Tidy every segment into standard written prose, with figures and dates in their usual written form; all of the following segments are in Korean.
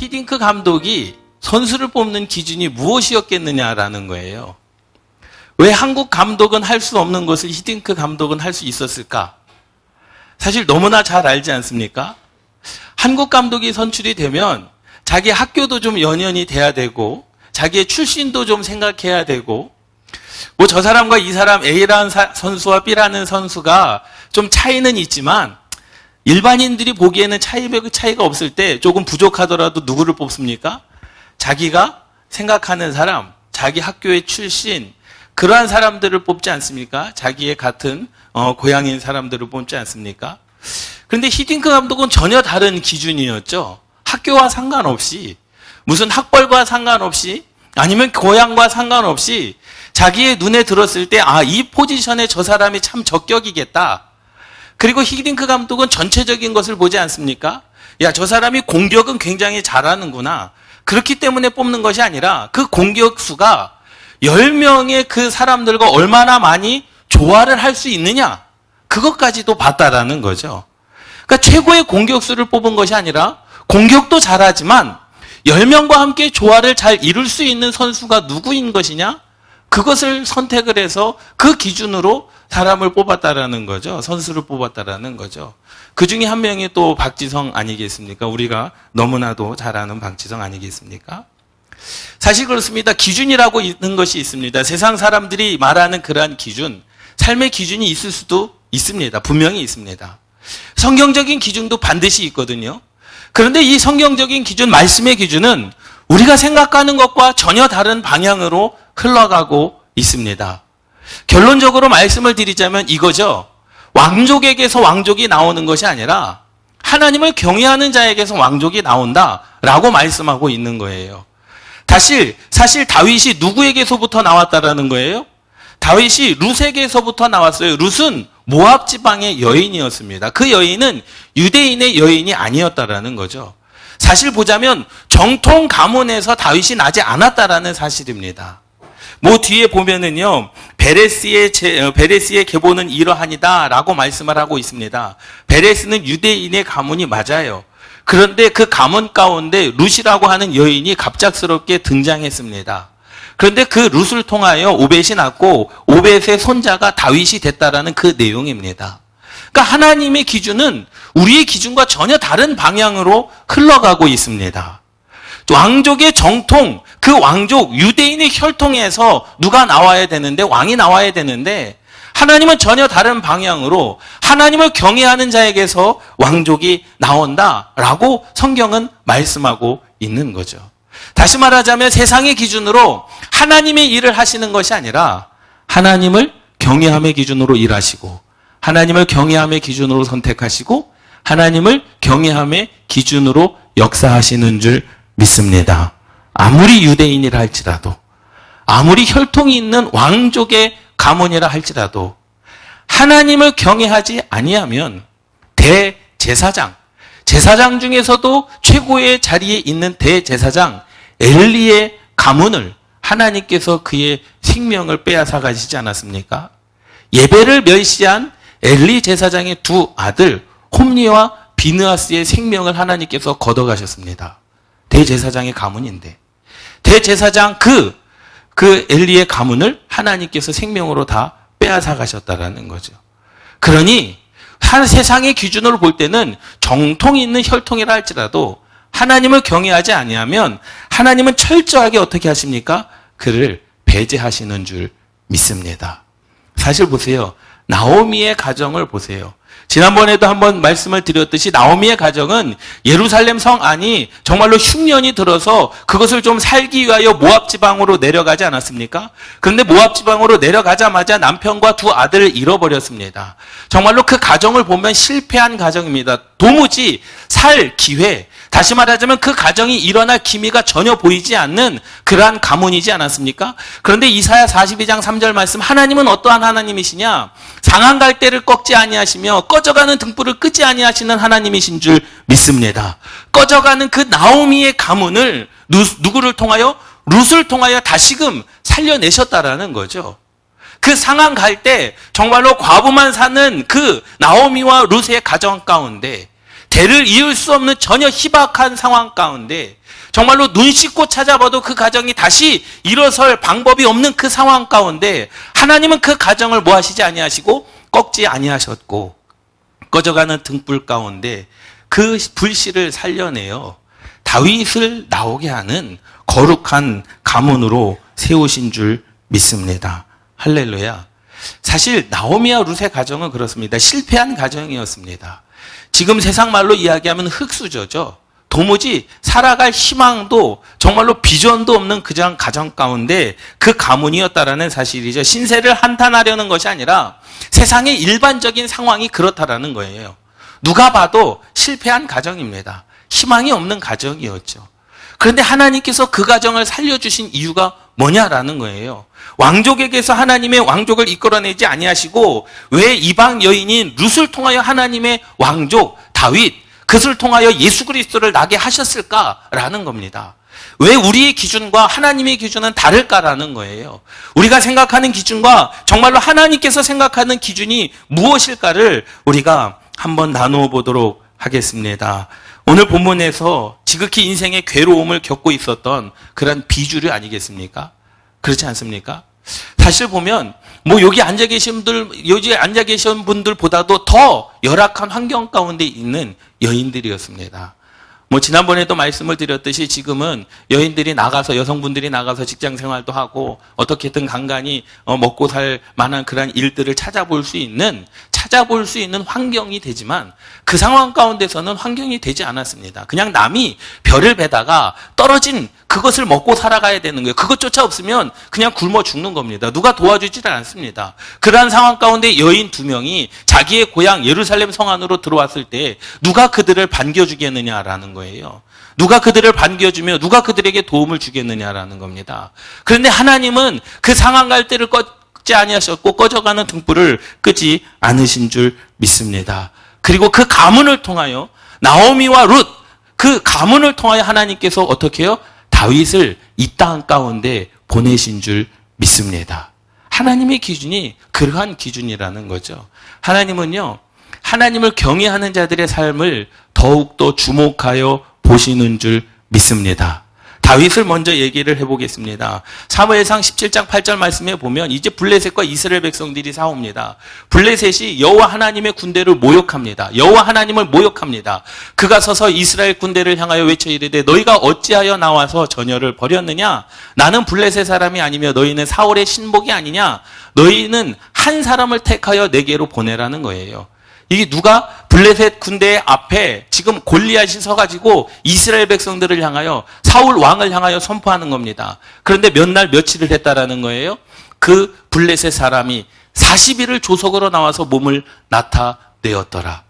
히딩크 감독이 선수를 뽑는 기준이 무엇이었겠느냐라는 거예요. 왜 한국 감독은 할 수 없는 것을 히딩크 감독은 할 수 있었을까? 사실 너무나 잘 알지 않습니까? 한국 감독이 선출이 되면 자기 학교도 좀 연연이 돼야 되고 자기의 출신도 좀 생각해야 되고 뭐 저 사람과 이 사람 A라는 선수와 B라는 선수가 좀 차이는 있지만 일반인들이 보기에는 차이가 없을 때 조금 부족하더라도 누구를 뽑습니까? 자기가 생각하는 사람, 자기 학교의 출신, 그러한 사람들을 뽑지 않습니까? 자기의 같은 고향인 사람들을 뽑지 않습니까? 그런데 히딩크 감독은 전혀 다른 기준이었죠. 학교와 상관없이, 무슨 학벌과 상관없이, 아니면 고향과 상관없이 자기의 눈에 들었을 때 이 포지션에 저 사람이 참 적격이겠다. 그리고 히딩크 감독은 전체적인 것을 보지 않습니까? 저 사람이 공격은 굉장히 잘하는구나. 그렇기 때문에 뽑는 것이 아니라 그 공격수가 10명의 그 사람들과 얼마나 많이 조화를 할 수 있느냐. 그것까지도 봤다라는 거죠. 그러니까 최고의 공격수를 뽑은 것이 아니라 공격도 잘하지만 10명과 함께 조화를 잘 이룰 수 있는 선수가 누구인 것이냐? 그것을 선택을 해서 그 기준으로 사람을 뽑았다라는 거죠. 선수를 뽑았다라는 거죠. 그 중에 한 명이 또 박지성 아니겠습니까? 우리가 너무나도 잘 아는 박지성 아니겠습니까? 사실 그렇습니다. 기준이라고 있는 것이 있습니다. 세상 사람들이 말하는 그러한 기준, 삶의 기준이 있을 수도 있습니다. 분명히 있습니다. 성경적인 기준도 반드시 있거든요. 그런데 이 성경적인 기준, 말씀의 기준은 우리가 생각하는 것과 전혀 다른 방향으로 흘러가고 있습니다. 결론적으로 말씀을 드리자면 이거죠. 왕족에게서 왕족이 나오는 것이 아니라 하나님을 경외하는 자에게서 왕족이 나온다라고 말씀하고 있는 거예요. 사실 다윗이 누구에게서부터 나왔다라는 거예요? 다윗이 룻에게서부터 나왔어요. 룻은 모압 지방의 여인이었습니다. 그 여인은 유대인의 여인이 아니었다라는 거죠. 사실 보자면 정통 가문에서 다윗이 나지 않았다라는 사실입니다. 뒤에 보면은요, 베레스의 계보는 이러하니다라고 말씀을 하고 있습니다. 베레스는 유대인의 가문이 맞아요. 그런데 그 가문 가운데 룻이라고 하는 여인이 갑작스럽게 등장했습니다. 그런데 그 룻을 통하여 오벳이 났고 오벳의 손자가 다윗이 됐다라는 그 내용입니다. 그러니까 하나님의 기준은 우리의 기준과 전혀 다른 방향으로 흘러가고 있습니다. 왕족의 정통, 그 왕족, 유대인의 혈통에서 누가 나와야 되는데, 왕이 나와야 되는데, 하나님은 전혀 다른 방향으로 하나님을 경외하는 자에게서 왕족이 나온다라고 성경은 말씀하고 있는 거죠. 다시 말하자면 세상의 기준으로 하나님의 일을 하시는 것이 아니라 하나님을 경외함의 기준으로 일하시고 하나님을 경외함의 기준으로 선택하시고 하나님을 경외함의 기준으로 역사하시는 줄 믿습니다. 아무리 유대인이라 할지라도 아무리 혈통이 있는 왕족의 가문이라 할지라도 하나님을 경외하지 아니하면 대제사장, 제사장 중에서도 최고의 자리에 있는 대제사장 엘리의 가문을 하나님께서 그의 생명을 빼앗아 가시지 않았습니까? 예배를 멸시한 엘리 제사장의 두 아들 홈리와 비느하스의 생명을 하나님께서 걷어가셨습니다. 대제사장의 가문인데 대제사장 그 엘리의 가문을 하나님께서 생명으로 다 빼앗아 가셨다라는 거죠. 그러니 세상의 기준으로 볼 때는 정통이 있는 혈통이라 할지라도 하나님을 경외하지 아니하면 하나님은 철저하게 어떻게 하십니까? 그를 배제하시는 줄 믿습니다. 사실 보세요. 나오미의 가정을 보세요. 지난번에도 한번 말씀을 드렸듯이 나오미의 가정은 예루살렘 성 안이 정말로 흉년이 들어서 그것을 좀 살기 위하여 모압 지방으로 내려가지 않았습니까? 그런데 모압 지방으로 내려가자마자 남편과 두 아들을 잃어버렸습니다. 정말로 그 가정을 보면 실패한 가정입니다. 도무지 살 기회, 다시 말하자면 그 가정이 일어날 기미가 전혀 보이지 않는 그러한 가문이지 않았습니까? 그런데 이사야 42장 3절 말씀, 하나님은 어떠한 하나님이시냐? 상한 갈대를 꺾지 아니하시며 꺼져가는 등불을 끄지 아니하시는 하나님이신 줄 믿습니다. 꺼져가는 그 나오미의 가문을 누구를 통하여? 룻을 통하여 다시금 살려내셨다라는 거죠. 그 상한 갈대, 정말로 과부만 사는 그 나오미와 룻의 가정 가운데 대를 이을 수 없는 전혀 희박한 상황 가운데 정말로 눈 씻고 찾아봐도 그 가정이 다시 일어설 방법이 없는 그 상황 가운데 하나님은 그 가정을 뭐 하시지 아니하시고 꺾지 아니하셨고 꺼져가는 등불 가운데 그 불씨를 살려내어 다윗을 나오게 하는 거룩한 가문으로 세우신 줄 믿습니다. 할렐루야. 사실 나오미와 룻의 가정은 그렇습니다. 실패한 가정이었습니다. 지금 세상 말로 이야기하면 흙수저죠. 도무지 살아갈 희망도 정말로 비전도 없는 그 가정 가운데 그 가문이었다라는 사실이죠. 신세를 한탄하려는 것이 아니라 세상의 일반적인 상황이 그렇다라는 거예요. 누가 봐도 실패한 가정입니다. 희망이 없는 가정이었죠. 그런데 하나님께서 그 가정을 살려주신 이유가 뭐냐라는 거예요. 왕족에게서 하나님의 왕족을 이끌어내지 아니하시고 왜 이방 여인인 룻을 통하여 하나님의 왕족 다윗 그것을 통하여 예수 그리스도를 나게 하셨을까라는 겁니다. 왜 우리의 기준과 하나님의 기준은 다를까라는 거예요. 우리가 생각하는 기준과 정말로 하나님께서 생각하는 기준이 무엇일까를 우리가 한번 나누어 보도록 하겠습니다. 오늘 본문에서 지극히 인생의 괴로움을 겪고 있었던 그런 비주류 아니겠습니까? 그렇지 않습니까? 사실 보면 여기 앉아 계신 분들보다도 더 열악한 환경 가운데 있는 여인들이었습니다. 지난번에도 말씀을 드렸듯이 지금은 여인들이 나가서 여성분들이 나가서 직장 생활도 하고 어떻게든 간간히 먹고 살 만한 그런 일들을 찾아볼 수 있는 환경이 되지만 그 상황 가운데서는 환경이 되지 않았습니다. 그냥 남이 별을 베다가 떨어진 그것을 먹고 살아가야 되는 거예요. 그것조차 없으면 그냥 굶어 죽는 겁니다. 누가 도와주지를 않습니다. 그러한 상황 가운데 여인 2명이 자기의 고향 예루살렘 성 안으로 들어왔을 때 누가 그들을 반겨주겠느냐라는 거예요. 누가 그들을 반겨주며 누가 그들에게 도움을 주겠느냐라는 겁니다. 그런데 하나님은 그 상황 갈대를 끄지 아니하셨고 꺼져가는 등불을 끄지 않으신 줄 믿습니다. 그리고 그 가문을 통하여 나오미와 룻 그 가문을 통하여 하나님께서 어떻게 해요? 다윗을 이 땅 가운데 보내신 줄 믿습니다. 하나님의 기준이 그러한 기준이라는 거죠. 하나님은요, 하나님을 경외하는 자들의 삶을 더욱더 주목하여 보시는 줄 믿습니다. 다윗을 먼저 얘기를 해보겠습니다. 사무엘상 17장 8절 말씀에 보면 이제 블레셋과 이스라엘 백성들이 싸웁니다. 블레셋이 여호와 하나님의 군대를 모욕합니다. 여호와 하나님을 모욕합니다. 그가 서서 이스라엘 군대를 향하여 외쳐 이르되 너희가 어찌하여 나와서 전열을 벌였느냐? 나는 블레셋 사람이 아니며 너희는 사울의 신복이 아니냐? 너희는 한 사람을 택하여 내게로 보내라는 거예요. 이게 누가 블레셋 군대 앞에 지금 골리앗이 서가지고 이스라엘 백성들을 향하여 사울 왕을 향하여 선포하는 겁니다. 그런데 몇 날 며칠을 했다라는 거예요. 그 블레셋 사람이 40일을 조석으로 나와서 몸을 나타내었더라.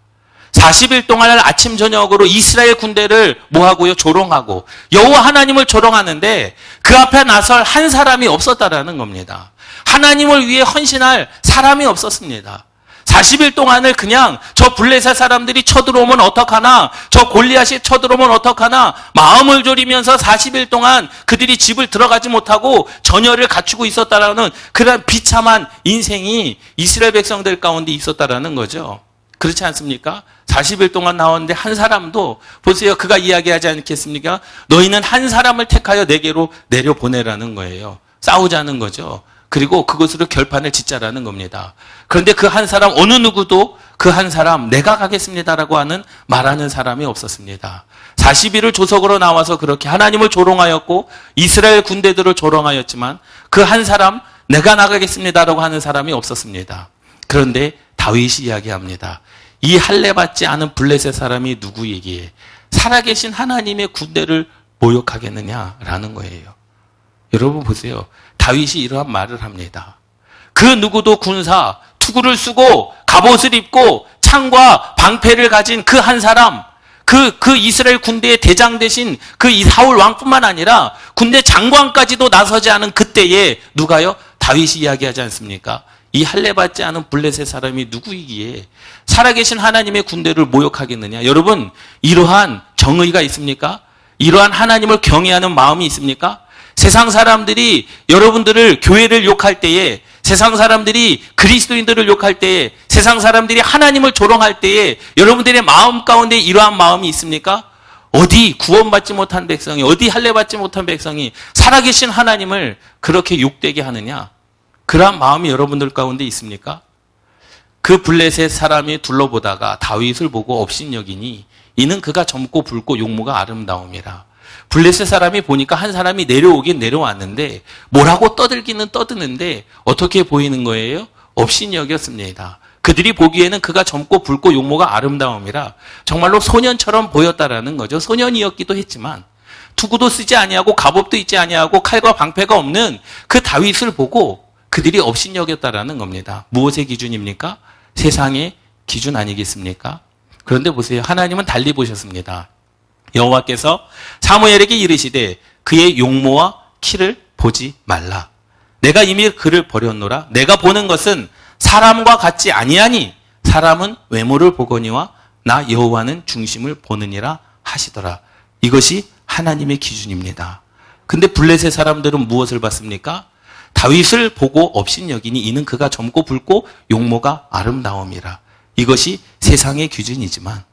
40일 동안 아침 저녁으로 이스라엘 군대를 뭐하고요? 조롱하고 여호와 하나님을 조롱하는데 그 앞에 나설 한 사람이 없었다라는 겁니다. 하나님을 위해 헌신할 사람이 없었습니다. 40일 동안을 그냥 저 블레셋 사람들이 쳐들어오면 어떡하나, 저 골리앗이 쳐들어오면 어떡하나 마음을 졸이면서 40일 동안 그들이 집을 들어가지 못하고 전열을 갖추고 있었다라는 그런 비참한 인생이 이스라엘 백성들 가운데 있었다라는 거죠. 그렇지 않습니까? 40일 동안 나왔는데 한 사람도 보세요. 그가 이야기하지 않겠습니까? 너희는 한 사람을 택하여 내게로 내려보내라는 거예요. 싸우자는 거죠. 그리고 그것으로 결판을 짓자라는 겁니다. 그런데 그 한 사람 어느 누구도 그 한 사람 내가 가겠습니다라고 말하는 사람이 없었습니다. 40일을 조석으로 나와서 그렇게 하나님을 조롱하였고 이스라엘 군대들을 조롱하였지만 그 한 사람 내가 나가겠습니다라고 하는 사람이 없었습니다. 그런데 다윗이 이야기합니다. 이 할례받지 않은 블레셋 사람이 누구에게 살아계신 하나님의 군대를 모욕하겠느냐라는 거예요. 여러분 보세요. 다윗이 이러한 말을 합니다. 그 누구도 군사, 투구를 쓰고 갑옷을 입고 창과 방패를 가진 그 한 사람, 그 이스라엘 군대의 대장 대신 그 사울 왕뿐만 아니라 군대 장관까지도 나서지 않은 그때에 누가요? 다윗이 이야기하지 않습니까? 이 할례받지 않은 블레셋 사람이 누구이기에 살아계신 하나님의 군대를 모욕하겠느냐? 여러분, 이러한 정의가 있습니까? 이러한 하나님을 경외하는 마음이 있습니까? 세상 사람들이 여러분들을 교회를 욕할 때에 세상 사람들이 그리스도인들을 욕할 때에, 세상 사람들이 하나님을 조롱할 때에 여러분들의 마음 가운데 이러한 마음이 있습니까? 어디 구원받지 못한 백성이, 어디 할례받지 못한 백성이 살아계신 하나님을 그렇게 욕되게 하느냐? 그러한 마음이 여러분들 가운데 있습니까? 그 블레셋 사람이 둘러보다가 다윗을 보고 업신여기니 이는 그가 젊고 붉고 용모가 아름다움이라. 블레셋 사람이 보니까 한 사람이 내려오긴 내려왔는데 뭐라고 떠들기는 떠드는데 어떻게 보이는 거예요? 업신여겼습니다. 그들이 보기에는 그가 젊고 붉고 용모가 아름다움이라 정말로 소년처럼 보였다라는 거죠. 소년이었기도 했지만 투구도 쓰지 아니하고 갑옷도 입지 아니하고 칼과 방패가 없는 그 다윗을 보고 그들이 업신여겼다라는 겁니다. 무엇의 기준입니까? 세상의 기준 아니겠습니까? 그런데 보세요. 하나님은 달리 보셨습니다. 여호와께서 사무엘에게 이르시되 그의 용모와 키를 보지 말라. 내가 이미 그를 버렸노라. 내가 보는 것은 사람과 같지 아니하니 사람은 외모를 보거니와 나 여호와는 중심을 보느니라 하시더라. 이것이 하나님의 기준입니다. 근데 블레셋 사람들은 무엇을 봤습니까? 다윗을 보고 업신여기니 이는 그가 젊고 붉고 용모가 아름다움이라. 이것이 세상의 기준이지만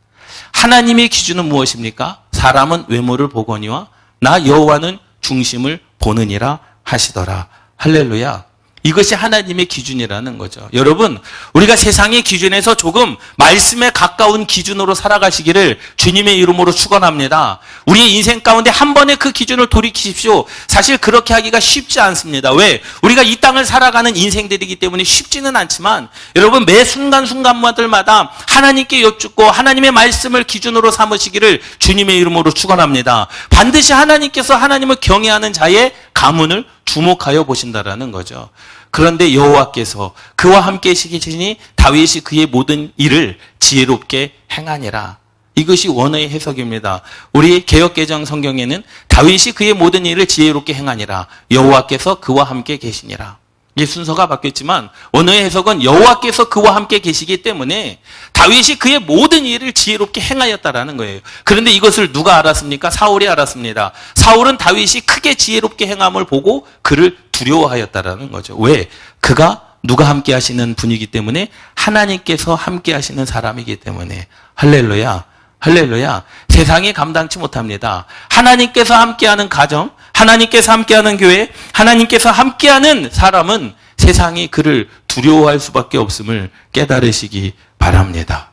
하나님의 기준은 무엇입니까? 사람은 외모를 보거니와 나 여호와는 중심을 보느니라 하시더라. 할렐루야. 이것이 하나님의 기준이라는 거죠. 여러분, 우리가 세상의 기준에서 조금 말씀에 가까운 기준으로 살아가시기를 주님의 이름으로 축원합니다. 우리의 인생 가운데 한 번에 그 기준을 돌이키십시오. 사실 그렇게 하기가 쉽지 않습니다. 왜? 우리가 이 땅을 살아가는 인생들이기 때문에 쉽지는 않지만 여러분 매 순간순간마다 하나님께 여쭙고 하나님의 말씀을 기준으로 삼으시기를 주님의 이름으로 축원합니다. 반드시 하나님께서 하나님을 경외하는 자의 가문을 주목하여 보신다라는 거죠. 그런데 여호와께서 그와 함께 계시니 다윗이 그의 모든 일을 지혜롭게 행하니라. 이것이 원어의 해석입니다. 우리 개역개정 성경에는 다윗이 그의 모든 일을 지혜롭게 행하니라. 여호와께서 그와 함께 계시니라. 이 순서가 바뀌었지만 원어의 해석은 여호와께서 그와 함께 계시기 때문에 다윗이 그의 모든 일을 지혜롭게 행하였다라는 거예요. 그런데 이것을 누가 알았습니까? 사울이 알았습니다. 사울은 다윗이 크게 지혜롭게 행함을 보고 그를 두려워하였다라는 거죠. 왜? 그가 누가 함께 하시는 분이기 때문에 하나님께서 함께 하시는 사람이기 때문에. 할렐루야. 할렐루야. 세상이 감당치 못합니다. 하나님께서 함께하는 가정, 하나님께서 함께하는 교회, 하나님께서 함께하는 사람은 세상이 그를 두려워할 수밖에 없음을 깨달으시기 바랍니다.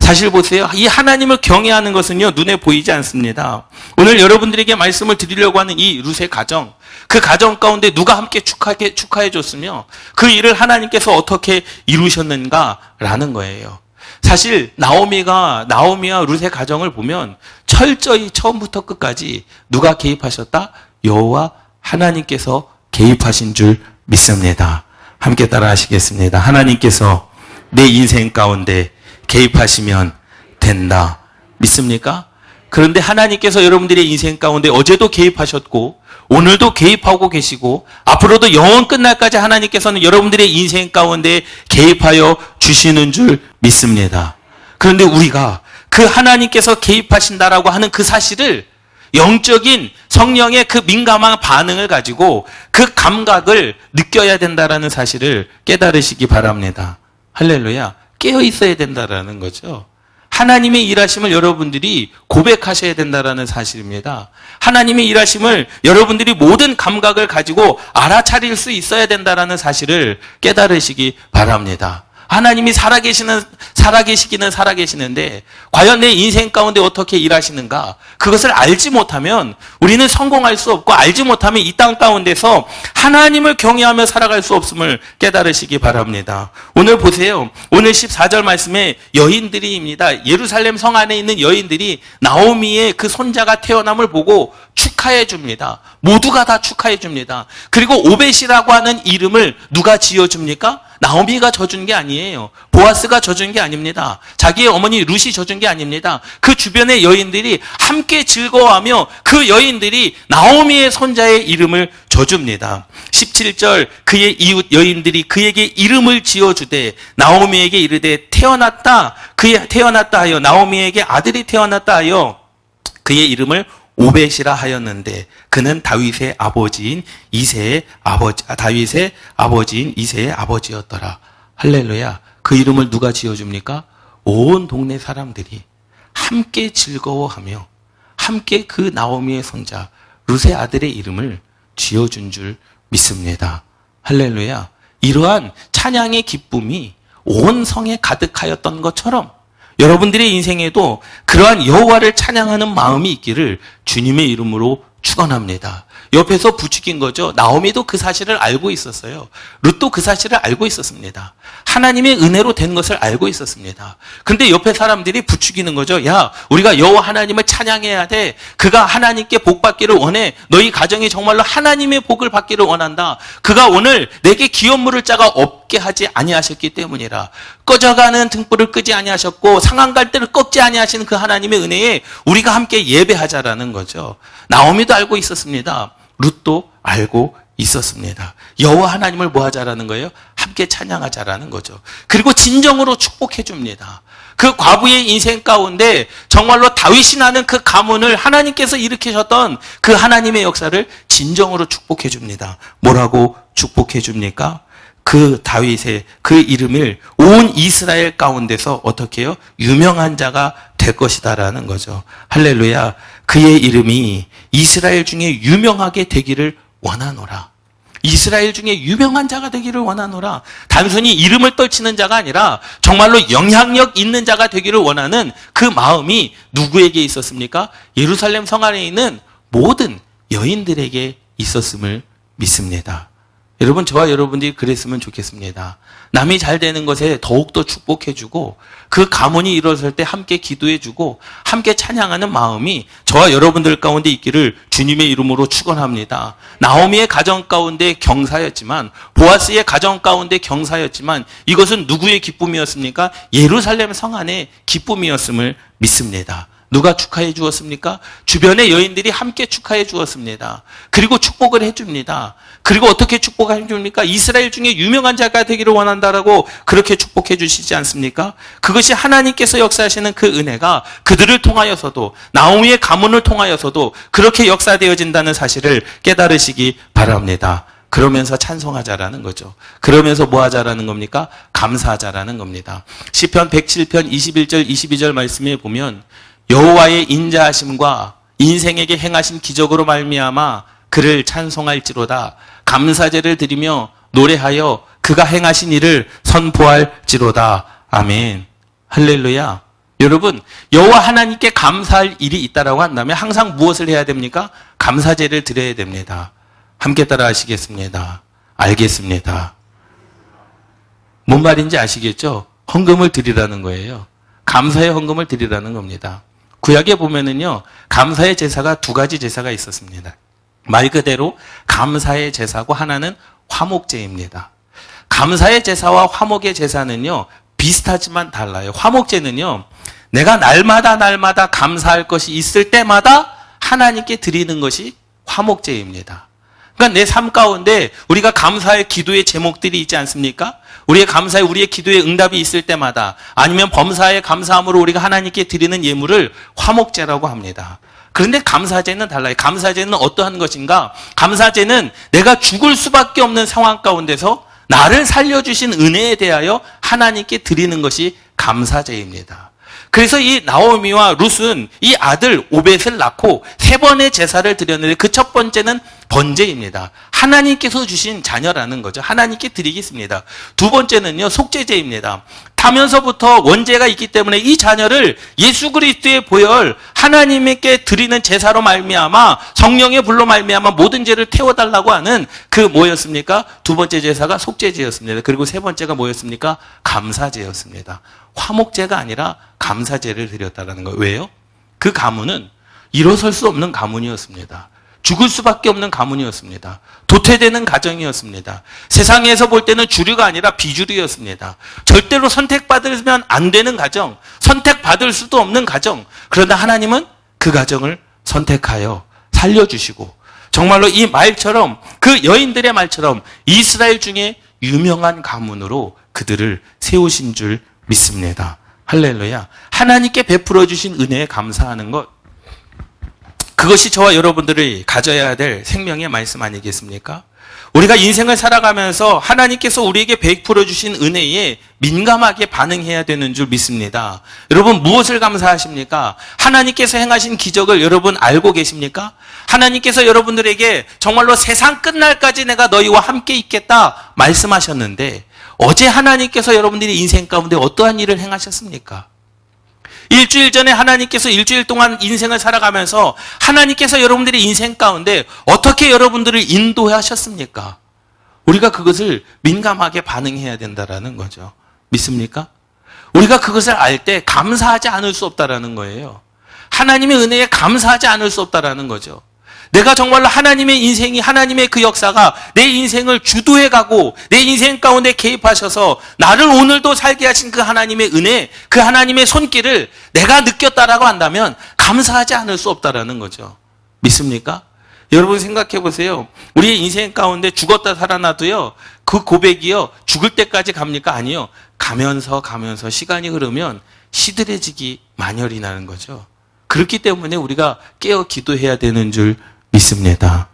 사실 보세요. 이 하나님을 경외하는 것은요, 눈에 보이지 않습니다. 오늘 여러분들에게 말씀을 드리려고 하는 이 룻의 가정, 그 가정 가운데 누가 함께 축하해 줬으며 그 일을 하나님께서 어떻게 이루셨는가라는 거예요. 사실 나오미와 룻의 가정을 보면 철저히 처음부터 끝까지 누가 개입하셨다? 여호와 하나님께서 개입하신 줄 믿습니다. 함께 따라 하시겠습니다. 하나님께서 내 인생 가운데 개입하시면 된다. 믿습니까? 그런데 하나님께서 여러분들의 인생 가운데 어제도 개입하셨고 오늘도 개입하고 계시고 앞으로도 영원 끝날까지 하나님께서는 여러분들의 인생 가운데 개입하여 주시는 줄 믿습니다. 그런데 우리가 그 하나님께서 개입하신다라고 하는 그 사실을 영적인 성령의 그 민감한 반응을 가지고 그 감각을 느껴야 된다라는 사실을 깨달으시기 바랍니다. 할렐루야. 깨어 있어야 된다라는 거죠. 하나님의 일하심을 여러분들이 고백하셔야 된다라는 사실입니다. 하나님의 일하심을 여러분들이 모든 감각을 가지고 알아차릴 수 있어야 된다라는 사실을 깨달으시기 바랍니다. 하나님이 살아계시기는 살아계시는데 과연 내 인생 가운데 어떻게 일하시는가? 그것을 알지 못하면 우리는 성공할 수 없고 알지 못하면 이 땅 가운데서 하나님을 경외하며 살아갈 수 없음을 깨달으시기 바랍니다. 오늘 보세요. 오늘 14절 말씀에 여인들이입니다. 예루살렘 성 안에 있는 여인들이 나오미의 그 손자가 태어남을 보고 축하해 줍니다. 모두가 다 축하해 줍니다. 그리고 오벳이라고 하는 이름을 누가 지어줍니까? 나오미가 져준 게 아니에요. 보아스가 져준 게 아닙니다. 자기의 어머니 룻이 져준 게 아닙니다. 그 주변의 여인들이 함께 즐거워하며 그 여인들이 나오미의 손자의 이름을 져줍니다. 17절 그의 이웃 여인들이 그에게 이름을 지어주되 나오미에게 이르되 태어났다 하여 나오미에게 아들이 태어났다 하여 그의 이름을 오벳이라 하였는데 그는 다윗의 아버지인 이새의 아버지였더라. 할렐루야. 그 이름을 누가 지어줍니까? 온 동네 사람들이 함께 즐거워하며 함께 그 나오미의 손자 룻의 아들의 이름을 지어준 줄 믿습니다. 할렐루야. 이러한 찬양의 기쁨이 온 성에 가득하였던 것처럼 여러분들의 인생에도 그러한 여호와를 찬양하는 마음이 있기를 주님의 이름으로 축원합니다. 옆에서 부추긴 거죠. 나오미도 그 사실을 알고 있었어요. 룻도 그 사실을 알고 있었습니다. 하나님의 은혜로 된 것을 알고 있었습니다. 그런데 옆에 사람들이 부추기는 거죠. 야, 우리가 여호와 하나님을 찬양해야 돼. 그가 하나님께 복 받기를 원해. 너희 가정이 정말로 하나님의 복을 받기를 원한다. 그가 오늘 내게 기업 물을 자가 없게 하지 아니하셨기 때문이라. 꺼져가는 등불을 끄지 아니하셨고 상한 갈대를 꺾지 아니하시는 그 하나님의 은혜에 우리가 함께 예배하자라는 거죠. 나오미도 알고 있었습니다. 룻도 알고 있었습니다. 여호와 하나님을 뭐 하자라는 거예요? 함께 찬양하자라는 거죠. 그리고 진정으로 축복해 줍니다. 그 과부의 인생 가운데 정말로 다윗이 나는 그 가문을 하나님께서 일으키셨던 그 하나님의 역사를 진정으로 축복해 줍니다. 뭐라고 축복해 줍니까? 그 다윗의 그 이름을 온 이스라엘 가운데서 어떻게 해요? 유명한 자가 될 것이다라는 거죠. 할렐루야. 그의 이름이 이스라엘 중에 유명하게 되기를 원하노라. 이스라엘 중에 유명한 자가 되기를 원하노라. 단순히 이름을 떨치는 자가 아니라 정말로 영향력 있는 자가 되기를 원하는 그 마음이 누구에게 있었습니까? 예루살렘 성 안에 있는 모든 여인들에게 있었음을 믿습니다. 여러분, 저와 여러분들이 그랬으면 좋겠습니다. 남이 잘 되는 것에 더욱더 축복해주고 그 가문이 이루어질 때 함께 기도해주고 함께 찬양하는 마음이 저와 여러분들 가운데 있기를 주님의 이름으로 축원합니다. 나오미의 가정 가운데 경사였지만, 보아스의 가정 가운데 경사였지만 이것은 누구의 기쁨이었습니까? 예루살렘 성 안의 기쁨이었음을 믿습니다. 누가 축하해 주었습니까? 주변의 여인들이 함께 축하해 주었습니다. 그리고 축복을 해줍니다. 그리고 어떻게 축복해 줍니까? 이스라엘 중에 유명한 자가 되기를 원한다라고 그렇게 축복해 주시지 않습니까? 그것이 하나님께서 역사하시는 그 은혜가 그들을 통하여서도, 나오미의 가문을 통하여서도 그렇게 역사되어진다는 사실을 깨달으시기 바랍니다. 그러면서 찬송하자라는 거죠. 그러면서 뭐 하자라는 겁니까? 감사하자라는 겁니다. 시편 107편 21절 22절 말씀에 보면 여호와의 인자하심과 인생에게 행하신 기적으로 말미암아 그를 찬송할지로다. 감사제를 드리며 노래하여 그가 행하신 일을 선포할지로다. 아멘. 할렐루야. 여러분, 여호와 하나님께 감사할 일이 있다라고 한다면 항상 무엇을 해야 됩니까? 감사제를 드려야 됩니다. 함께 따라 하시겠습니다. 알겠습니다. 뭔 말인지 아시겠죠? 헌금을 드리라는 거예요. 감사의 헌금을 드리라는 겁니다. 구약에 보면은요, 감사의 제사가 두 가지 제사가 있었습니다. 말 그대로 감사의 제사고 하나는 화목제입니다. 감사의 제사와 화목의 제사는요, 비슷하지만 달라요. 화목제는요, 내가 날마다 감사할 것이 있을 때마다 하나님께 드리는 것이 화목제입니다. 그러니까 내 삶 가운데 우리가 감사의 기도의 제목들이 있지 않습니까? 우리의 기도의 응답이 있을 때마다, 아니면 범사의 감사함으로 우리가 하나님께 드리는 예물을 화목제라고 합니다. 그런데 감사제는 달라요. 감사제는 어떠한 것인가? 감사제는 내가 죽을 수밖에 없는 상황 가운데서 나를 살려주신 은혜에 대하여 하나님께 드리는 것이 감사제입니다. 그래서 이 나오미와 룻은 이 아들 오벳을 낳고 세 번의 제사를 드렸는데 그 첫 번째는 번제입니다. 하나님께서 주신 자녀라는 거죠. 하나님께 드리겠습니다. 두 번째는요, 속죄제입니다. 타면서부터 원죄가 있기 때문에 이 자녀를 예수 그리스도의 보혈 하나님께 드리는 제사로 말미암아, 성령의 불로 말미암아 모든 죄를 태워달라고 하는 그 뭐였습니까? 두 번째 제사가 속죄제였습니다. 그리고 세 번째가 뭐였습니까? 감사제였습니다. 화목제가 아니라 감사제를 드렸다는 거예요. 왜요? 그 가문은 일어설 수 없는 가문이었습니다. 죽을 수밖에 없는 가문이었습니다. 도태되는 가정이었습니다. 세상에서 볼 때는 주류가 아니라 비주류였습니다. 절대로 선택받으면 안 되는 가정, 선택받을 수도 없는 가정. 그러나 하나님은 그 가정을 선택하여 살려주시고, 정말로 이 말처럼, 그 여인들의 말처럼 이스라엘 중에 유명한 가문으로 그들을 세우신 줄 믿습니다. 할렐루야. 하나님께 베풀어 주신 은혜에 감사하는 것, 그것이 저와 여러분들이 가져야 될 생명의 말씀 아니겠습니까? 우리가 인생을 살아가면서 하나님께서 우리에게 베풀어 주신 은혜에 민감하게 반응해야 되는 줄 믿습니다. 여러분 무엇을 감사하십니까? 하나님께서 행하신 기적을 여러분 알고 계십니까? 하나님께서 여러분들에게 정말로 세상 끝날까지 내가 너희와 함께 있겠다 말씀하셨는데 어제 하나님께서 여러분들이 인생 가운데 어떠한 일을 행하셨습니까? 일주일 전에 하나님께서 일주일 동안 인생을 살아가면서 하나님께서 여러분들의 인생 가운데 어떻게 여러분들을 인도하셨습니까? 우리가 그것을 민감하게 반응해야 된다라는 거죠. 믿습니까? 우리가 그것을 알 때 감사하지 않을 수 없다라는 거예요. 하나님의 은혜에 감사하지 않을 수 없다라는 거죠. 내가 정말로 하나님의 인생이 하나님의 그 역사가 내 인생을 주도해가고 내 인생 가운데 개입하셔서 나를 오늘도 살게 하신 그 하나님의 은혜, 그 하나님의 손길을 내가 느꼈다라고 한다면 감사하지 않을 수 없다라는 거죠. 믿습니까? 여러분 생각해 보세요. 우리의 인생 가운데 죽었다 살아나도요. 그 고백이요. 죽을 때까지 갑니까? 아니요. 가면서 시간이 흐르면 시들해지기 마련이 나는 거죠. 그렇기 때문에 우리가 깨어 기도해야 되는 줄 믿습니다.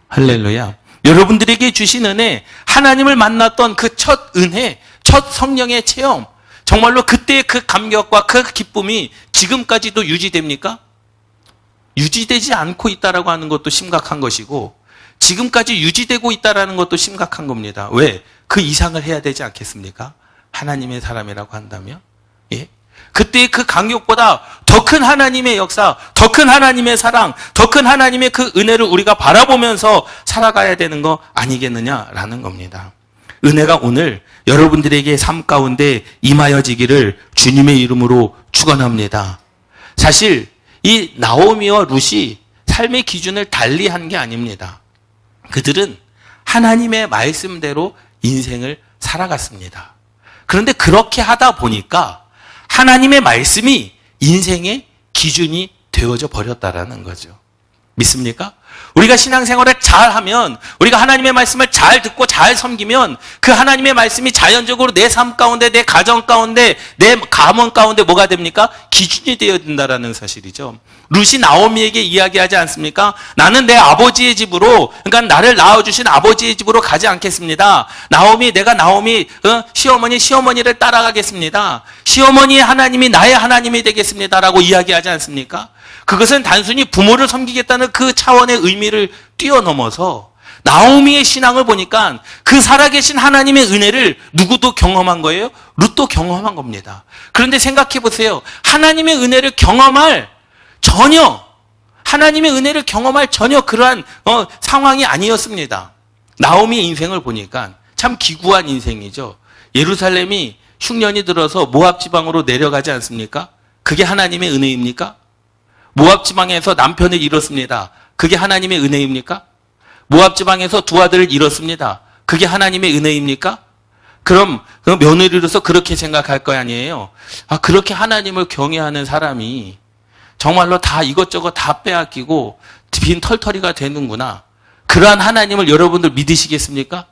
할렐루야. 여러분들에게 주신 은혜, 하나님을 만났던 그 첫 은혜, 첫 성령의 체험, 정말로 그때의 그 감격과 그 기쁨이 지금까지도 유지됩니까? 유지되지 않고 있다라고 하는 것도 심각한 것이고 지금까지 유지되고 있다라는 것도 심각한 겁니다. 왜? 그 이상을 해야 되지 않겠습니까? 하나님의 사람이라고 한다면? 예? 그때의 그 강력보다 더 큰 하나님의 역사, 더 큰 하나님의 사랑, 더 큰 하나님의 그 은혜를 우리가 바라보면서 살아가야 되는 거 아니겠느냐라는 겁니다. 은혜가 오늘 여러분들에게 삶 가운데 임하여지기를 주님의 이름으로 축원합니다. 사실 이 나오미와 룻이 삶의 기준을 달리한 게 아닙니다. 그들은 하나님의 말씀대로 인생을 살아갔습니다. 그런데 그렇게 하다 보니까 하나님의 말씀이 인생의 기준이 되어져 버렸다라는 거죠. 믿습니까? 우리가 신앙생활을 잘하면, 우리가 하나님의 말씀을 잘 듣고 잘 섬기면 그 하나님의 말씀이 자연적으로 내 삶 가운데, 내 가정 가운데, 내 가문 가운데 뭐가 됩니까? 기준이 되어야 된다라는 사실이죠. 룻이 나오미에게 이야기하지 않습니까? 나는 내 아버지의 집으로, 그러니까 나를 낳아주신 아버지의 집으로 가지 않겠습니다. 내가 나오미 시어머니를 따라가겠습니다. 시어머니의 하나님이 나의 하나님이 되겠습니다라고 이야기하지 않습니까? 그것은 단순히 부모를 섬기겠다는 그 차원의 의미를 뛰어넘어서 나오미의 신앙을 보니까 그 살아계신 하나님의 은혜를 누구도 경험한 거예요? 룻도 경험한 겁니다. 그런데 생각해 보세요. 하나님의 은혜를 경험할 전혀 그러한 상황이 아니었습니다. 나오미의 인생을 보니까 참 기구한 인생이죠. 예루살렘이 흉년이 들어서 모압 지방으로 내려가지 않습니까? 그게 하나님의 은혜입니까? 모압 지방에서 남편을 잃었습니다. 그게 하나님의 은혜입니까? 모압 지방에서 두 아들을 잃었습니다. 그게 하나님의 은혜입니까? 그럼 며느리로서 그렇게 생각할 거 아니에요. 그렇게 하나님을 경외하는 사람이 정말로 다 이것저것 다 빼앗기고 빈 털터리가 되는구나. 그러한 하나님을 여러분들 믿으시겠습니까?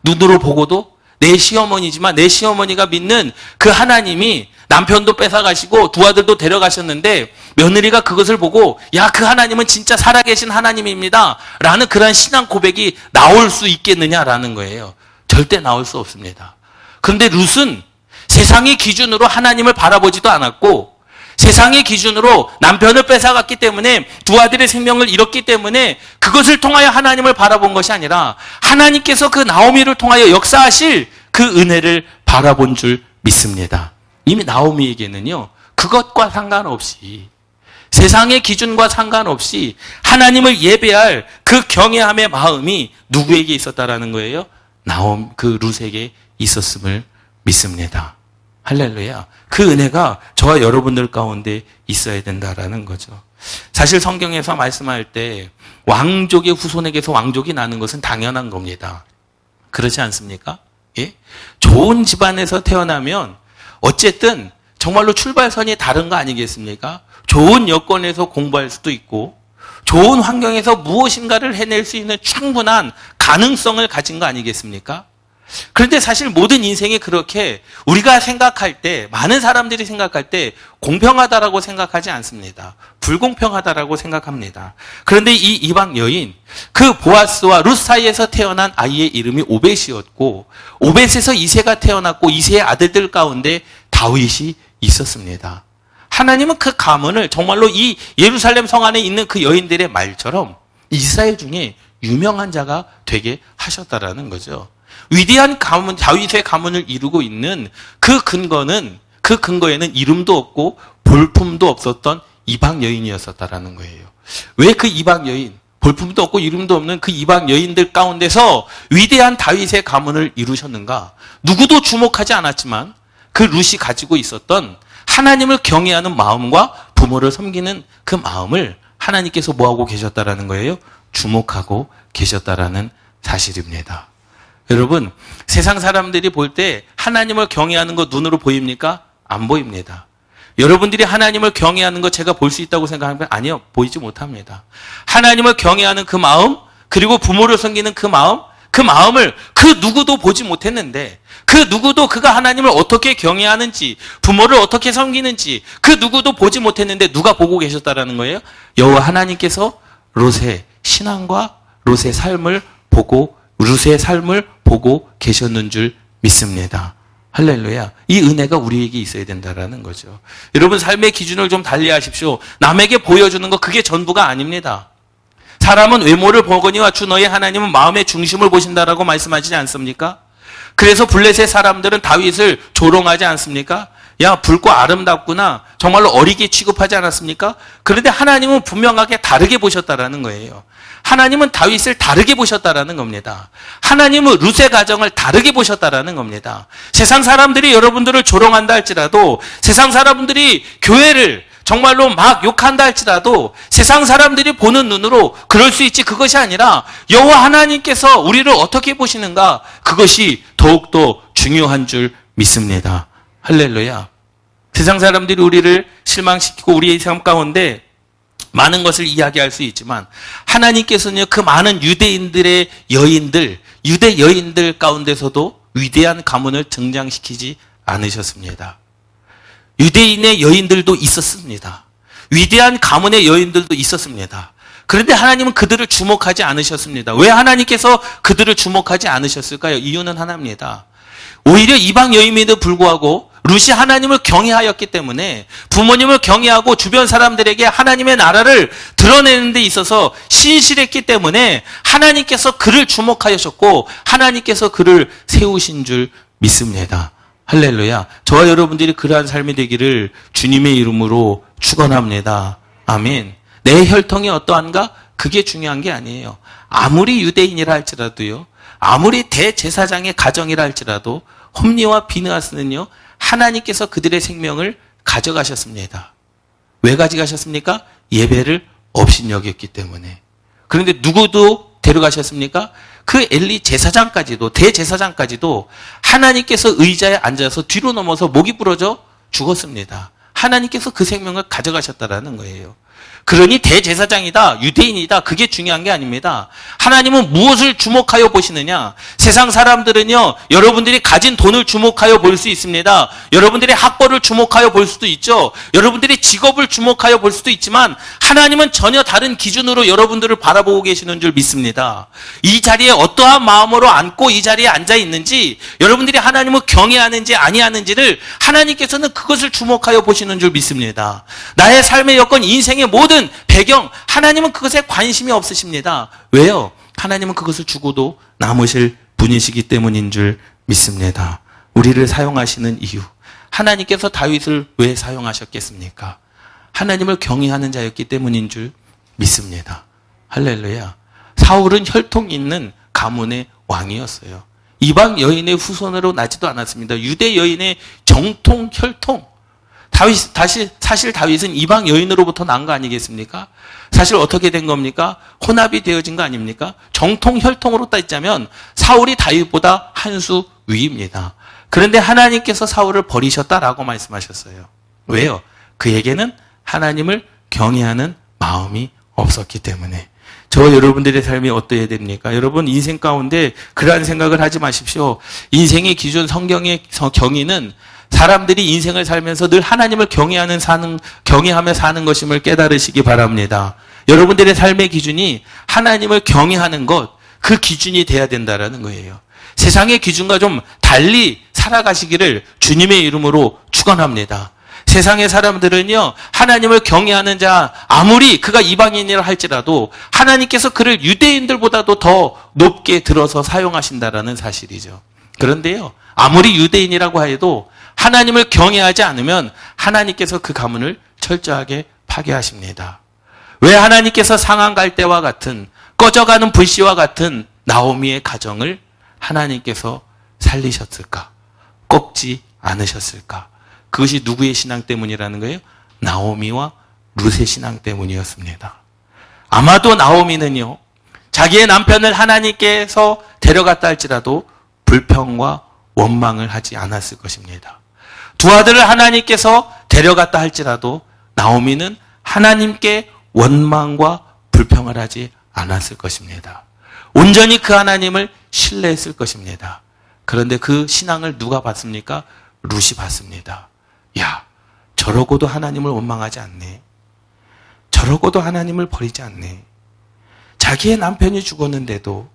눈으로 보고도 내 시어머니지만 내 시어머니가 믿는 그 하나님이 남편도 뺏어가시고 두 아들도 데려가셨는데 며느리가 그것을 보고 그 하나님은 진짜 살아계신 하나님입니다 라는 그런 신앙 고백이 나올 수 있겠느냐라는 거예요. 절대 나올 수 없습니다. 그런데 룻은 세상의 기준으로 하나님을 바라보지도 않았고 세상의 기준으로 남편을 뺏어갔기 때문에 두 아들의 생명을 잃었기 때문에 그것을 통하여 하나님을 바라본 것이 아니라 하나님께서 그 나오미를 통하여 역사하실 그 은혜를 바라본 줄 믿습니다. 이미 나오미에게는요, 그것과 상관없이 세상의 기준과 상관없이 하나님을 예배할 그 경외함의 마음이 누구에게 있었다라는 거예요? 그 룻에게 있었음을 믿습니다. 할렐루야. 그 은혜가 저와 여러분들 가운데 있어야 된다라는 거죠. 사실 성경에서 말씀할 때 왕족의 후손에게서 왕족이 나는 것은 당연한 겁니다. 그렇지 않습니까? 예? 좋은 집안에서 태어나면 어쨌든 정말로 출발선이 다른 거 아니겠습니까? 좋은 여건에서 공부할 수도 있고 좋은 환경에서 무엇인가를 해낼 수 있는 충분한 가능성을 가진 거 아니겠습니까? 그런데 사실 모든 인생이 그렇게 우리가 생각할 때, 많은 사람들이 생각할 때 공평하다라고 생각하지 않습니다. 불공평하다라고 생각합니다. 그런데 이 이방 여인, 그 보아스와 룻 사이에서 태어난 아이의 이름이 오벳이었고, 오벳에서 이새가 태어났고, 이새의 아들들 가운데 다윗이 있었습니다. 하나님은 그 가문을 정말로 이 예루살렘 성 안에 있는 그 여인들의 말처럼 이스라엘 중에 유명한 자가 되게 하셨다라는 거죠. 위대한 가문, 다윗의 가문을 이루고 있는 그 근거에는 이름도 없고 볼품도 없었던 이방 여인이었었다라는 거예요. 왜 그 이방 여인, 볼품도 없고 이름도 없는 그 이방 여인들 가운데서 위대한 다윗의 가문을 이루셨는가? 누구도 주목하지 않았지만 그 룻이 가지고 있었던 하나님을 경외하는 마음과 부모를 섬기는 그 마음을 하나님께서 뭐하고 계셨다라는 거예요? 주목하고 계셨다라는 사실입니다. 여러분, 세상 사람들이 볼 때 하나님을 경외하는 거 눈으로 보입니까? 안 보입니다. 여러분들이 하나님을 경외하는 거 제가 볼 수 있다고 생각하면 아니요, 보이지 못합니다. 하나님을 경외하는 그 마음, 그리고 부모를 섬기는 그 마음을 그 누구도 보지 못했는데, 그 누구도 그가 하나님을 어떻게 경외하는지, 부모를 어떻게 섬기는지 그 누구도 보지 못했는데 누가 보고 계셨다라는 거예요? 여호와 하나님께서 롯의 신앙과 롯의 삶을 보고 계셨는 줄 믿습니다. 할렐루야. 이 은혜가 우리에게 있어야 된다라는 거죠. 여러분, 삶의 기준을 좀 달리하십시오. 남에게 보여주는 거 그게 전부가 아닙니다. 사람은 외모를 보거니와 주 너의 하나님은 마음의 중심을 보신다라고 말씀하시지 않습니까? 그래서 블레셋 사람들은 다윗을 조롱하지 않습니까? 야, 붉고 아름답구나. 정말로 어리게 취급하지 않았습니까? 그런데 하나님은 분명하게 다르게 보셨다라는 거예요. 하나님은 다윗을 다르게 보셨다라는 겁니다. 하나님은 룻의 가정을 다르게 보셨다라는 겁니다. 세상 사람들이 여러분들을 조롱한다 할지라도, 세상 사람들이 교회를 정말로 막 욕한다 할지라도 세상 사람들이 보는 눈으로 그럴 수 있지, 그것이 아니라 여호와 하나님께서 우리를 어떻게 보시는가, 그것이 더욱더 중요한 줄 믿습니다. 할렐루야. 세상 사람들이 우리를 실망시키고 우리의 삶 가운데 많은 것을 이야기할 수 있지만 하나님께서는요, 그 많은 유대인들의 여인들, 유대 여인들 가운데서도 위대한 가문을 등장시키지 않으셨습니다. 유대인의 여인들도 있었습니다. 위대한 가문의 여인들도 있었습니다. 그런데 하나님은 그들을 주목하지 않으셨습니다. 왜 하나님께서 그들을 주목하지 않으셨을까요? 이유는 하나입니다. 오히려 이방 여인임에도 불구하고 룻이 하나님을 경외하였기 때문에, 부모님을 경외하고 주변 사람들에게 하나님의 나라를 드러내는 데 있어서 신실했기 때문에 하나님께서 그를 주목하셨고 하나님께서 그를 세우신 줄 믿습니다. 할렐루야. 저와 여러분들이 그러한 삶이 되기를 주님의 이름으로 축원합니다. 아멘. 내 혈통이 어떠한가? 그게 중요한 게 아니에요. 아무리 유대인이라 할지라도요, 아무리 대제사장의 가정이라 할지라도 홈리와 비느하스는요, 하나님께서 그들의 생명을 가져가셨습니다. 왜 가져가셨습니까? 예배를 업신여겼기 때문에. 그런데 누구도 데려가셨습니까? 그 엘리 제사장까지도, 대제사장까지도 하나님께서 의자에 앉아서 뒤로 넘어서 목이 부러져 죽었습니다. 하나님께서 그 생명을 가져가셨다라는 거예요. 그러니 대제사장이다, 유대인이다, 그게 중요한 게 아닙니다. 하나님은 무엇을 주목하여 보시느냐? 세상 사람들은요, 여러분들이 가진 돈을 주목하여 볼 수 있습니다. 여러분들의 학벌을 주목하여 볼 수도 있죠. 여러분들의 직업을 주목하여 볼 수도 있지만 하나님은 전혀 다른 기준으로 여러분들을 바라보고 계시는 줄 믿습니다. 이 자리에 어떠한 마음으로 앉고 이 자리에 앉아 있는지, 여러분들이 하나님을 경외하는지 아니하는지를 하나님께서는 그것을 주목하여 보시는 줄 믿습니다. 나의 삶의 여건, 인생의 모든 배경, 하나님은 그것에 관심이 없으십니다. 왜요? 하나님은 그것을 주고도 남으실 분이시기 때문인 줄 믿습니다. 우리를 사용하시는 이유, 하나님께서 다윗을 왜 사용하셨겠습니까? 하나님을 경외하는 자였기 때문인 줄 믿습니다. 할렐루야. 사울은 혈통 있는 가문의 왕이었어요. 이방 여인의 후손으로 나지도 않았습니다. 유대 여인의 정통 혈통. 사실 다윗은 이방 여인으로부터 난 거 아니겠습니까? 사실 어떻게 된 겁니까? 혼합이 되어진 거 아닙니까? 정통 혈통으로 따지자면 사울이 다윗보다 한 수 위입니다. 그런데 하나님께서 사울을 버리셨다라고 말씀하셨어요. 왜요? 그에게는 하나님을 경외하는 마음이 없었기 때문에. 저와 여러분들의 삶이 어떠해야 됩니까? 여러분 인생 가운데 그러한 생각을 하지 마십시오. 인생의 기준, 성경의 경위는 사람들이 인생을 살면서 늘 하나님을 경외하며 사는 것임을 깨달으시기 바랍니다. 여러분들의 삶의 기준이 하나님을 경외하는 것, 그 기준이 돼야 된다라는 거예요. 세상의 기준과 좀 달리 살아가시기를 주님의 이름으로 축원합니다. 세상의 사람들은요, 하나님을 경외하는 자, 아무리 그가 이방인이라 할지라도 하나님께서 그를 유대인들보다도 더 높게 들어서 사용하신다라는 사실이죠. 그런데요, 아무리 유대인이라고 해도 하나님을 경외하지 않으면 하나님께서 그 가문을 철저하게 파괴하십니다. 왜 하나님께서 상한 갈대와 같은 꺼져가는 불씨와 같은 나오미의 가정을 하나님께서 살리셨을까? 꺾지 않으셨을까? 그것이 누구의 신앙 때문이라는 거예요? 나오미와 룻의 신앙 때문이었습니다. 아마도 나오미는요, 자기의 남편을 하나님께서 데려갔다 할지라도 불평과 원망을 하지 않았을 것입니다. 두 아들을 하나님께서 데려갔다 할지라도 나오미는 하나님께 원망과 불평을 하지 않았을 것입니다. 온전히 그 하나님을 신뢰했을 것입니다. 그런데 그 신앙을 누가 봤습니까? 룻이 봤습니다. 야, 저러고도 하나님을 원망하지 않네. 저러고도 하나님을 버리지 않네. 자기의 남편이 죽었는데도,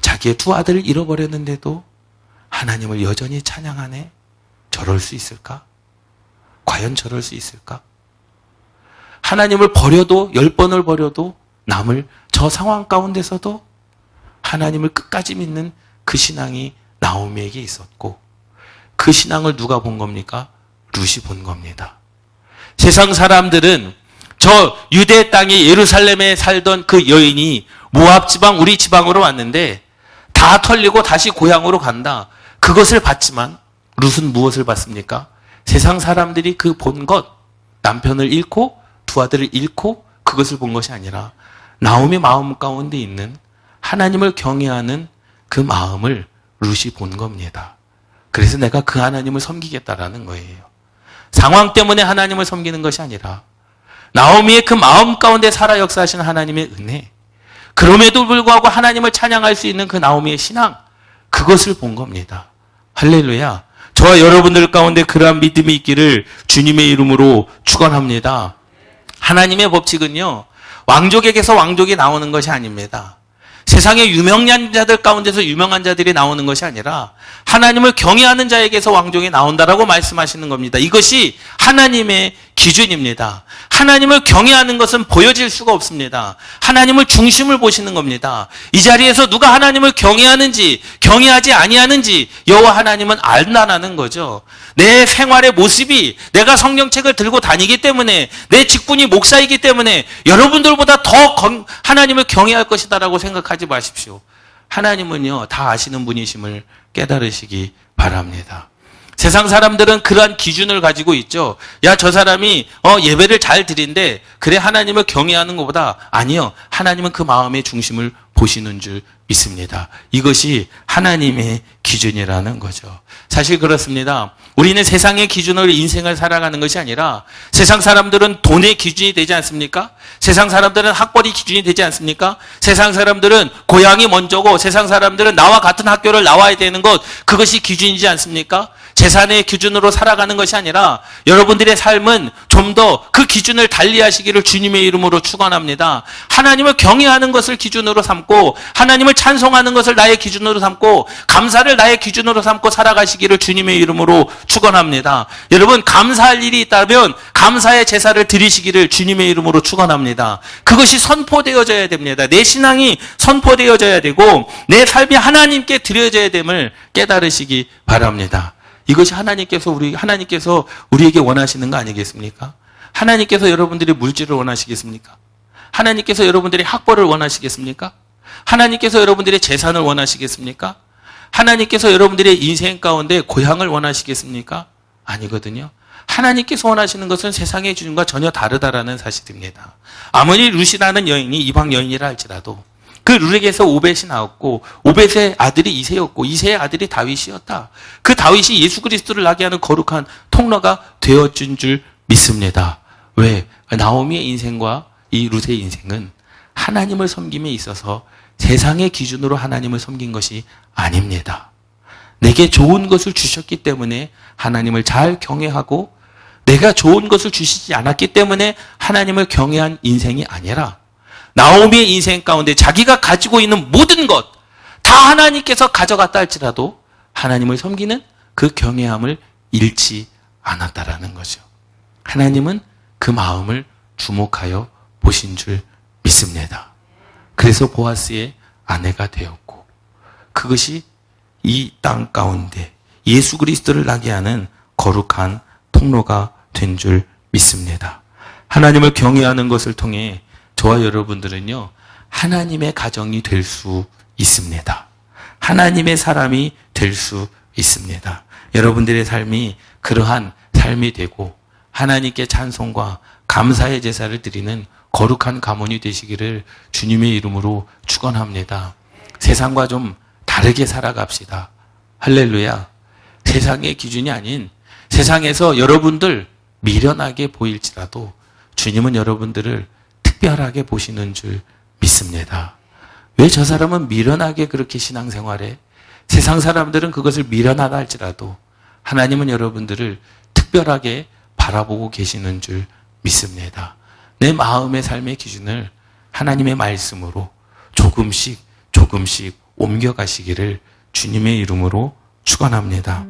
자기의 두 아들을 잃어버렸는데도 하나님을 여전히 찬양하네. 저럴 수 있을까? 과연 저럴 수 있을까? 하나님을 버려도, 10번을 버려도 남을 저 상황 가운데서도 하나님을 끝까지 믿는 그 신앙이 나오미에게 있었고, 그 신앙을 누가 본 겁니까? 룻이 본 겁니다. 세상 사람들은 저 유대 땅의 예루살렘에 살던 그 여인이 모압 지방, 우리 지방으로 왔는데 다 털리고 다시 고향으로 간다. 그것을 봤지만 룻은 무엇을 봤습니까? 세상 사람들이 그 본 것, 남편을 잃고 두 아들을 잃고 그것을 본 것이 아니라 나오미 마음 가운데 있는 하나님을 경외하는 그 마음을 룻이 본 겁니다. 그래서 내가 그 하나님을 섬기겠다라는 거예요. 상황 때문에 하나님을 섬기는 것이 아니라 나오미의 그 마음 가운데 살아 역사하시는 하나님의 은혜, 그럼에도 불구하고 하나님을 찬양할 수 있는 그 나오미의 신앙, 그것을 본 겁니다. 할렐루야. 저와 여러분들 가운데 그러한 믿음이 있기를 주님의 이름으로 축원합니다. 하나님의 법칙은요, 왕족에게서 왕족이 나오는 것이 아닙니다. 세상의 유명한 자들 가운데서 유명한 자들이 나오는 것이 아니라 하나님을 경외하는 자에게서 왕족이 나온다라고 말씀하시는 겁니다. 이것이 하나님의 기준입니다. 하나님을 경외하는 것은 보여질 수가 없습니다. 하나님을 중심을 보시는 겁니다. 이 자리에서 누가 하나님을 경외하는지 경외하지 아니하는지 여호와 하나님은 안다라는 거죠. 내 생활의 모습이 내가 성경책을 들고 다니기 때문에, 내 직분이 목사이기 때문에 여러분들보다 더 하나님을 경외할 것이다라고 생각하지 마십시오. 하나님은요, 다 아시는 분이심을 깨달으시기 바랍니다. 세상 사람들은 그러한 기준을 가지고 있죠. 야, 저 사람이 예배를 잘 드린데 그래 하나님을 경외하는 것보다, 아니요, 하나님은 그 마음의 중심을 보시는 줄 믿습니다. 이것이 하나님의 기준이라는 거죠. 사실 그렇습니다. 우리는 세상의 기준으로 인생을 살아가는 것이 아니라, 세상 사람들은 돈의 기준이 되지 않습니까? 세상 사람들은 학벌이 기준이 되지 않습니까? 세상 사람들은 고향이 먼저고, 세상 사람들은 나와 같은 학교를 나와야 되는 것, 그것이 기준이지 않습니까? 재산의 기준으로 살아가는 것이 아니라 여러분들의 삶은 좀 더 그 기준을 달리하시기를 주님의 이름으로 축원합니다. 하나님을 경외하는 것을 기준으로 삼고, 하나님을 찬송하는 것을 나의 기준으로 삼고, 감사를 나의 기준으로 삼고 살아가시기를 주님의 이름으로 축원합니다. 여러분, 감사할 일이 있다면 감사의 제사를 드리시기를 주님의 이름으로 축원합니다. 그것이 선포되어져야 됩니다. 내 신앙이 선포되어져야 되고 내 삶이 하나님께 드려져야 됨을 깨달으시기 바랍니다. 이것이 하나님께서 우리에게 원하시는 거 아니겠습니까? 하나님께서 여러분들이 물질을 원하시겠습니까? 하나님께서 여러분들이 학벌을 원하시겠습니까? 하나님께서 여러분들의 재산을 원하시겠습니까? 하나님께서 여러분들의 인생 가운데 고향을 원하시겠습니까? 아니거든요. 하나님께서 원하시는 것은 세상의 기준과 전혀 다르다라는 사실입니다. 아무리 룻이라는 여인이 이방 여인이라 할지라도 그 룻에게서 오벳이 나왔고, 오벳의 아들이 이새였고, 이새의 아들이 다윗이었다. 그 다윗이 예수 그리스도를 나게 하는 거룩한 통로가 되어준 줄 믿습니다. 왜? 나오미의 인생과 이 룻의 인생은 하나님을 섬김에 있어서 세상의 기준으로 하나님을 섬긴 것이 아닙니다. 내게 좋은 것을 주셨기 때문에 하나님을 잘 경외하고 내가 좋은 것을 주시지 않았기 때문에 하나님을 경외한 인생이 아니라 나오미의 인생 가운데 자기가 가지고 있는 모든 것 다 하나님께서 가져갔다 할지라도 하나님을 섬기는 그 경외함을 잃지 않았다라는 거죠. 하나님은 그 마음을 주목하여 보신 줄 믿습니다. 그래서 보아스의 아내가 되었고 그것이 이 땅 가운데 예수 그리스도를 나게 하는 거룩한 통로가 된 줄 믿습니다. 하나님을 경외하는 것을 통해 저와 여러분들은요, 하나님의 가정이 될 수 있습니다. 하나님의 사람이 될 수 있습니다. 여러분들의 삶이 그러한 삶이 되고 하나님께 찬송과 감사의 제사를 드리는 거룩한 가문이 되시기를 주님의 이름으로 축원합니다. 세상과 좀 다르게 살아갑시다. 할렐루야. 세상의 기준이 아닌 세상에서 여러분들 미련하게 보일지라도 주님은 여러분들을 특별하게 보시는 줄 믿습니다. 왜 저 사람은 미련하게 그렇게 신앙생활해? 세상 사람들은 그것을 미련하다 할지라도 하나님은 여러분들을 특별하게 바라보고 계시는 줄 믿습니다. 내 마음의 삶의 기준을 하나님의 말씀으로 조금씩 옮겨가시기를 주님의 이름으로 축원합니다.